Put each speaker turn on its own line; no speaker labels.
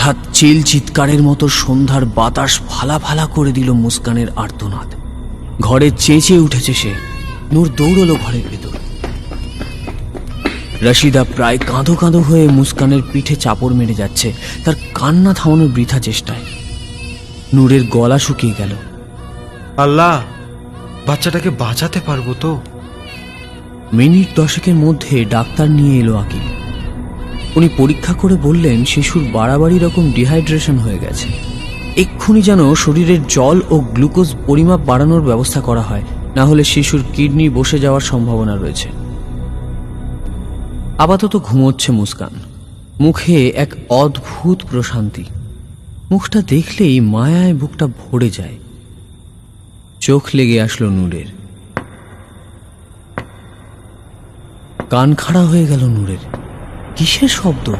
হঠাৎ চিল চিৎকারের মতো সন্ধ্যার বাতাস ফালা ফালা করে দিল মুস্কানের আর্তনাদ। ঘরে চেঁচিয়ে উঠেছে সে। নূর দৌড়লো ঘরের ভেতর। রশিদা প্রায় কাঁদো কাঁদো হয়ে মুস্কানের পিঠে চাপড় মেরে যাচ্ছে, তার কান্না থামানোর বৃথা চেষ্টায়। নূরের গলা শুকিয়ে গেল।
আল্লাহ, বাচ্চাটাকে বাঁচাতে পারবো তো?
মিনিট 10 মধ্যে ডাক্তার নিয়ে এলো আকিল। উনি পরীক্ষা করে বললেন শিশুর বাড়াবাড়ি রকম ডিহাইড্রেশন হয়ে গেছে। এক্ষুনি যেন শরীরের জল ও গ্লুকোজ পরিমাপ বাড়ানোর ব্যবস্থা করা হয়, না হলে শিশুর কিডনি বসে যাওয়ার সম্ভাবনা রয়েছে। আপাতত ঘুমোচ্ছে মুস্কান, মুখে এক অদ্ভুত প্রশান্তি। মুখটা দেখলেই মায়ায় বুকটা ভরে যায়। চোখ লেগে আসলো নূরের। কান খাড়া হয়ে গেল নূরের। কিসের শব্দ?